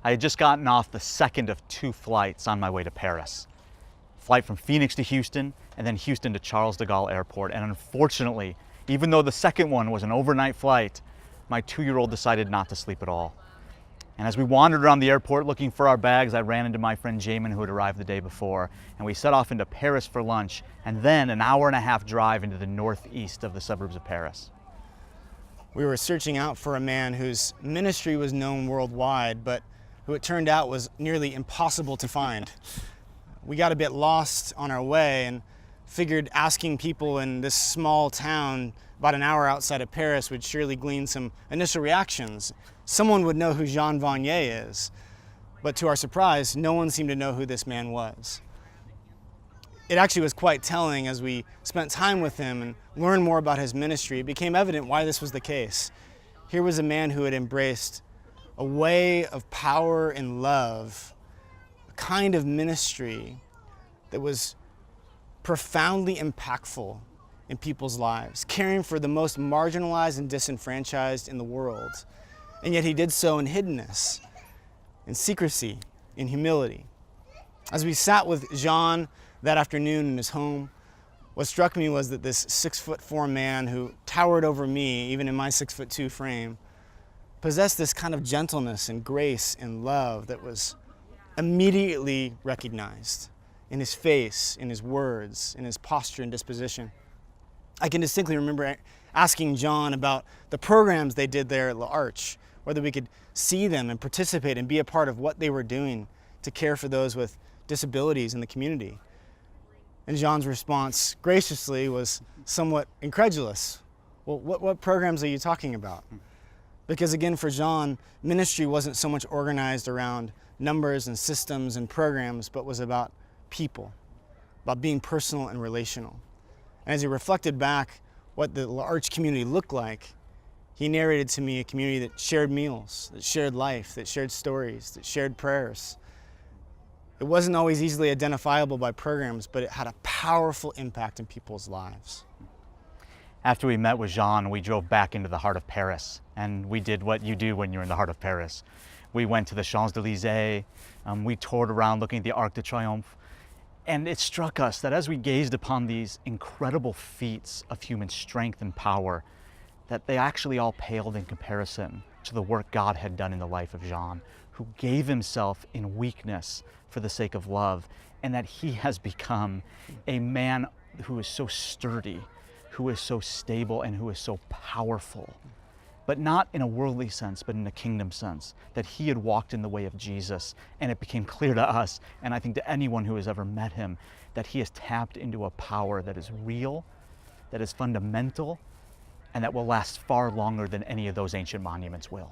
I had just gotten off the second of 2 flights on my way to Paris. Flight from Phoenix to Houston, and then Houston to Charles de Gaulle Airport. And unfortunately, even though the second one was an overnight flight, my 2-year-old decided not to sleep at all. And as we wandered around the airport looking for our bags, I ran into my friend Jamin, who had arrived the day before, and we set off into Paris for lunch, and then an hour-and-a-half drive into the northeast of the suburbs of Paris. We were searching out for a man whose ministry was known worldwide, but who it turned out was nearly impossible to find. We got a bit lost on our way and figured asking people in this small town about an hour outside of Paris would surely glean some initial reactions. Someone would know who Jean Vanier is, but to our surprise, no one seemed to know who this man was. It actually was quite telling. As we spent time with him and learned more about his ministry, it became evident why this was the case. Here was a man who had embraced a way of power and love, a kind of ministry that was profoundly impactful in people's lives, caring for the most marginalized and disenfranchised in the world. And yet he did so in hiddenness, in secrecy, in humility. As we sat with Jean that afternoon in his home, what struck me was that this 6'4" man who towered over me, even in my 6'2" frame, possessed this kind of gentleness and grace and love that was immediately recognized in his face, in his words, in his posture and disposition. I can distinctly remember asking John about the programs they did there at L'Arche, whether we could see them and participate and be a part of what they were doing to care for those with disabilities in the community. And Jean's response, graciously, was somewhat incredulous. Well, what programs are you talking about? Because again, for Jean, ministry wasn't so much organized around numbers and systems and programs, but was about people, about being personal and relational. And as he reflected back what the L'Arche community looked like, he narrated to me a community that shared meals, that shared life, that shared stories, that shared prayers. It wasn't always easily identifiable by programs, but it had a powerful impact in people's lives. After we met with Jean, we drove back into the heart of Paris, and we did what you do when you're in the heart of Paris. We went to the Champs-Élysées, we toured around looking at the Arc de Triomphe, and it struck us that as we gazed upon these incredible feats of human strength and power, that they actually all paled in comparison to the work God had done in the life of Jean, who gave himself in weakness for the sake of love, and that he has become a man who is so sturdy, who is so stable, and who is so powerful, but not in a worldly sense, but in a kingdom sense, that he had walked in the way of Jesus. And it became clear to us, and I think to anyone who has ever met him, that he has tapped into a power that is real, that is fundamental, and that will last far longer than any of those ancient monuments will.